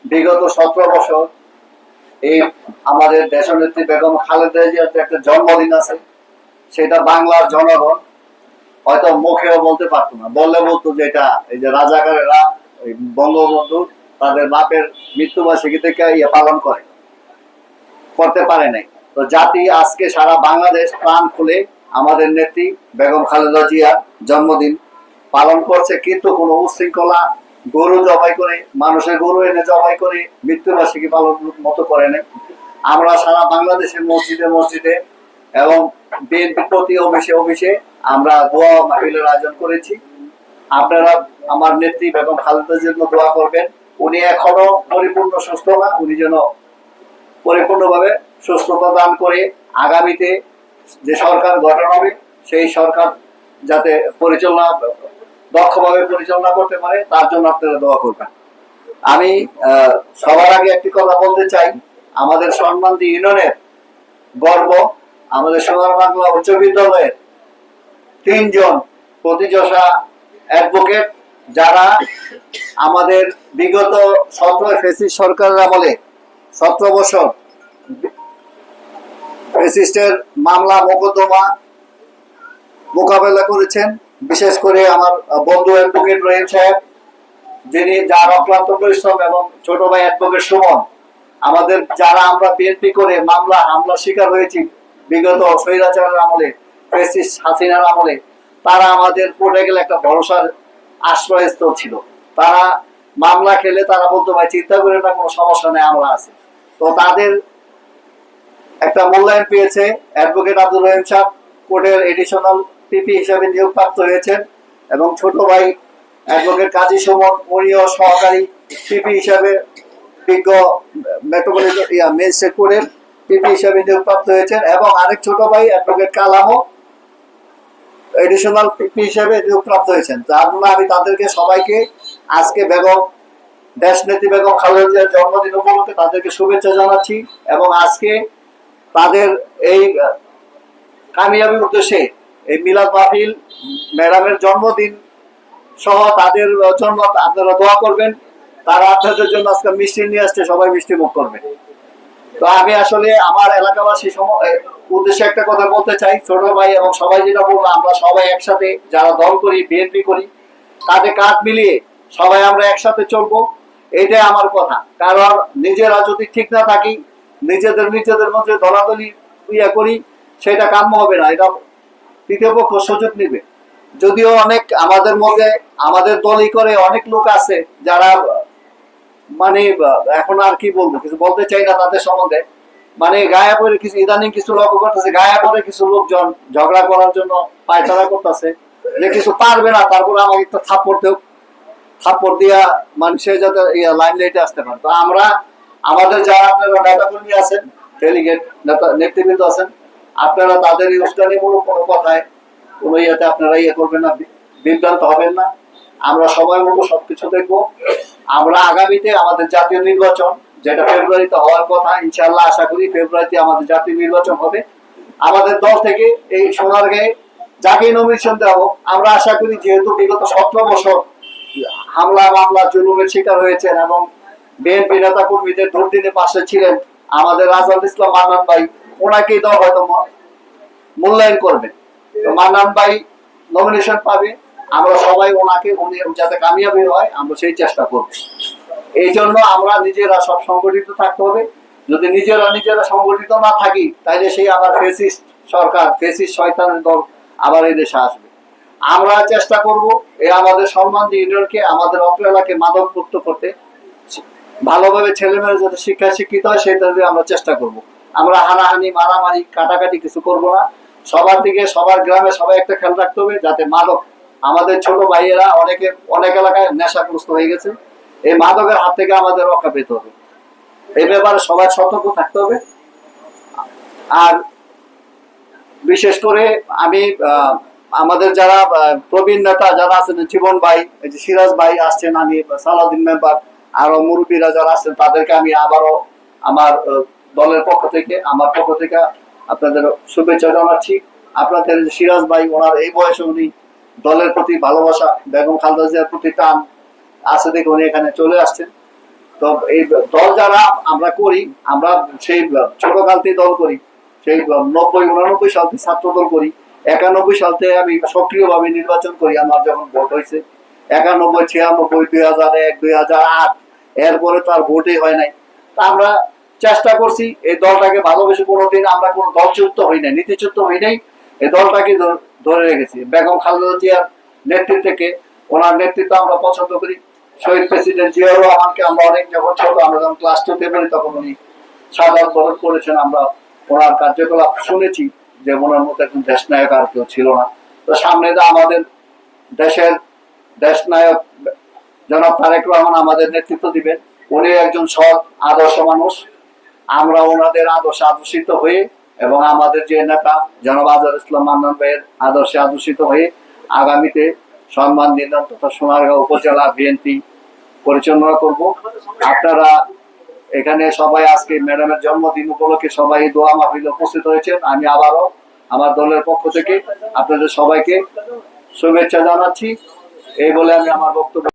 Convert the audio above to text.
বিগত 17 বছর এই আমাদের দেশনেত্রী বেগম খালেদা জিয়ার একটা জন্মদিন আছে, সেটা বাংলার জনগণ হয়তো মুখেও বলতে পারতো না, বললে বলতো যে এটা এই যে রাজাকারেরা ওই বঙ্গবন্ধু তাদের বাপের মৃত্যুবার্ষিকী থেকে পালন করতে পারে নাই। তো জাতি আজকে সারা বাংলাদেশ প্রাণ খুলে আমাদের নেত্রী বেগম খালেদা জিয়ার জন্মদিন পালন করছে, কিন্তু কোনো উশৃঙ্খলা গরু জবাই করে, মানুষের গরু এনে জবাই করে মৃত্যুবার্ষিকী পালন মতো করে নেই। আমরা সারা বাংলাদেশের মসজিদে মসজিদে এবং বিএনপি প্রতি অফিসে অফিসে আমরা দোয়া মাহফিলের আয়োজন করেছি। আপনারা আমার নেত্রী বেগম খালেদার জন্য দোয়া করবেন। উনি এখনো পরিপূর্ণ সুস্থ না, উনি যেন পরিপূর্ণভাবে সুস্থতা দান করে আগামীতে যে সরকার গঠন হবে সেই সরকার যাতে দক্ষভাবে পরিচালনা করতে পারে, তার জন্য আপনারা দোয়া করবেন। আমি সবার আগে একটি কথা বলতে চাই, আমাদের সম্মানিত ইউনিয়নের গর্ব, আমাদের সোনার বাংলা উচ্চ বিদ্যালয়ের 3 জন প্রতিযশা অ্যাডভোকেট, যারা আমাদের বিগত 17 ফ্যাসিস্ট সরকারের আমলে 17 বছর ফ্যাসিস্টের মামলা মোকদ্দমা মোকাবেলা করেছেন। বিশেষ করে আমার বন্ধু অ্যাডভোকেট রহিম সাহেব, যিনি যার অক্লান্ত পরিশ্রম, এবং ছোট ভাই অ্যাডভোকেট সুমন, আমাদের যারা আমরা বিএনপি করে মামলা হামলা শিকার হয়েছি বিগত স্বৈরাচারের আমলে, ফ্যাসিস্ট হাসিনার আমলে, তারা আমাদের পড়ে গেলে একটা ভরসার আশ্রয়স্থল ছিল। তারা মামলা খেলে তারা বলতো ভাই চিন্তা করে না, কোনো সমস্যা নেই, আমরা আছি। তো তাদের একটা মূল্যায়ন পেয়েছে অ্যাডভোকেট আব্দুল রহিম সাহেব, কোর্টের এডিশনাল পিপি হিসাবে নিয়োগপ্রাপ্ত হয়েছেন, এবং ছোট ভাই অ্যাডভোকেট কাজী সুমন, উনিও সহকারী পিপি হিসাবে বিজ্ঞ মেট্রোপলিটন ম্যাজিস্ট্রেট কোর্টের পিপি হিসাবে নিয়োগপ্রাপ্ত হয়েছেন, এবং আরেক ছোট ভাই অ্যাডভোকেট কালামও এডিশনাল পিপি হিসাবে নিয়োগপ্রাপ্ত হয়েছেন। তার জন্য আমি তাদেরকে সবাইকে আজকে দেশনেত্রী বেগম খালেদা জিয়ার জন্মদিন উপলক্ষে তাদেরকে শুভেচ্ছা জানাচ্ছি, এবং আজকে তাদের এই কামিয়াবির উদ্দেশ্যে এই মিলাদ মাহফিল, ম্যাডামের জন্মদিন সহ তাদের জন্য আপনারা দোয়া করবেন। তারা আপনাদের জন্য আজকে মিষ্টি নিয়ে আসছে, সবাই মিষ্টি মুখ করবে। তো আমি আসলে আমার এলাকাবাসী উদ্দেশ্যে একটা কথা বলতে চাই, ছোট ভাই এবং সবাই যেটা বলবো, আমরা সবাই একসাথে যারা দল করি, বিএনপি করি, কাঁধে কাঁধ মিলিয়ে সবাই আমরা একসাথে চলবো, এটাই আমার কথা। কারণ নিজেরা যদি ঠিক না থাকি, নিজেদের মধ্যে দলাদলি করি, সেটা কাম্য হবে না, এটা তৃতীয় পক্ষ সুযোগ নিবে। যদিও অনেক আমাদের মধ্যে, আমাদের দলই করে অনেক লোক আছে যারা মানে এখন আর কি বলবো, কিছু বলতে চাই না তাদের সম্বন্ধে, মানে গায়ে পড়ে কিছু ইদানিং কিছু লক্ষ্য করতেছে, গায়ে পড়ে কিছু লোকজন ঝগড়া করার জন্য পায়তারা করতেছে, যে কিছু পারবে না, তারপরে আমাকে একটা থাপ্পড় দিয়া মানুষের যাতে লাইমলাইটে আসতে পারে। তো আমরা আমাদের যারা আপনারা নেতা কর্মী আছেন, ডেলিগেট নেতৃবৃন্দ আছেন, আপনারা তাদের এই উস্কানিমূলক কোনো কথায় কোনো ইয়েতে আপনারা করবেন না, বিভ্রান্ত হবেন না। আমরা সময় মতো সবকিছু দেখবো। আমরা আগামীতে আমাদের জাতীয় নির্বাচন, যেটা ফেব্রুয়ারিতে হওয়ার কথা, ইনশাআল্লাহ আশা করি ফেব্রুয়ারিতে আমাদের জাতীয় নির্বাচন হবে। আমাদের দল থেকে এই সোনারগাঁয়ে যাকেই নমিনেশন দেওয়া হোক, আমরা আশা করি, যেহেতু বিগত 17 বছর হামলা মামলা জুলুমের শিকার হয়েছেন এবং বিএনপি নেতা কর্মীদের দুর্দিনে পাশে ছিলেন আমাদের রাজাল ইসলাম মান্নান ভাই, ওনাকেই দল হয়তো মূল্যায়ন করবেন। তো মান্নান ভাই নমিনেশন পাবে, আমরা সবাই ওনাকে, উনি যাতে কামিয়াবি হয়, আমরা সেই চেষ্টা করব। এই জন্য আমরা নিজেরা সব সংগঠিত থাকতে হবে। যদি নিজেরা সংগঠিত না থাকি, তাইলে সেই আবার ফ্যাসিস্ট সরকার, ফ্যাসিস্ট শয়তানের দল আবার এই দেশে আসবে। আমরা চেষ্টা করব এই আমাদের সম্মানিত ইউনিয়নকে, আমাদের অত্র এলাকাকে মাদক মুক্ত করতে, ভালোভাবে ছেলেমেয়েরা যাতে শিক্ষিত হয় সেটা আমরা চেষ্টা করব। আমরা হানাহানি মারামারি কাটাকাটি কিছু করব না। সবার দিকে, সবার গ্রামে সবাই একটা খেয়াল রাখতে হবে, যাতে মাদক, আমাদের ছোট ভাইয়েরা অনেক এলাকায় নেশাগ্রস্ত হয়ে গেছে, এই মাদকের হাত থেকে আমাদের রক্ষা পেতে হবে। এই ব্যাপারে সবাই সতর্ক থাকতে হবে। আর বিশেষ করে আমি আমাদের যারা প্রবীণ নেতা যারা আছেন, জীবন ভাই, সিরাজ ভাই আসছেন, আমি সালাউদ্দিন মেম্বার, আরো মুরব্বীরা যারা আছেন, তাদেরকে আমি আবারও আমার দলের পক্ষ থেকে, আমার পক্ষ থেকে আপনাদের শুভেচ্ছা জানাচ্ছি। আপনাদের সিরাজ ভাই, ওনার এই বয়সে উনি দলের প্রতি ভালোবাসা, বেগম খালেদা জিয়ার প্রতি টান আছে দেখে উনি এখানে চলে আসছেন। তো এই দল যারা আমরা করি, আমরা সেই ছোটকালতে দল করি, সেই 90-99 সালতে ছাত্র দল করি, 91 সালতে আমি সক্রিয়ভাবে নির্বাচন করি আমার যখন ভোট হয়েছে, 91, 96, 2001, 2008, এরপরে তো আর ভোটই হয় নাই। তা আমরা চেষ্টা করছি এই দলটাকে ভালোবেসে, কোনোদিন আমরা কোনো দলচ্যুত হই নাই, নীতিচ্যুত হই নাই, এই দলটাকে ধরে রেখেছি। বেগম খালেদা জিয়ার নেতৃত্ব থেকে, ওনার নেতৃত্ব আমরা পছন্দ করি। শহীদ প্রেসিডেন্ট জিয়াউর রহমানকে আমরা অনেক যখন ছোট, আমরা যখন ক্লাস 2-তে পড়ি তখন উনি সাধারণ বরণ করেছেন, আমরা ওনার কার্যকলাপ শুনেছি যে ওনার মতো একজন দেশ নায়ক আর কেউ ছিল না। তো সামনে তো আমাদের দেশের দেশ নায়ক জনাব তারেক রহমান আমাদের নেতৃত্ব দিবেন। উনি একজন সৎ আদর্শ মানুষ। আমরা ওনাদের আদর্শে আদর্শিত হয়ে এবং আমাদের যে নেতা জনাব আজহার ইসলাম মান্নান ভাইয়ের আদর্শে আদর্শিত হয়ে আগামীতে সম্মান নির্ধারণ তথা সোনারগাঁও উপজেলা বিএনপি পরিচালনা করব। আপনারা এখানে সবাই আজকে ম্যাডামের জন্মদিন উপলক্ষে সবাই দোয়া মাহফিলে উপস্থিত হয়েছেন। আমি আবারও আমার দলের পক্ষ থেকে আপনাদের সবাইকে শুভেচ্ছা জানাচ্ছি। এই বলে আমি আমার বক্তব্য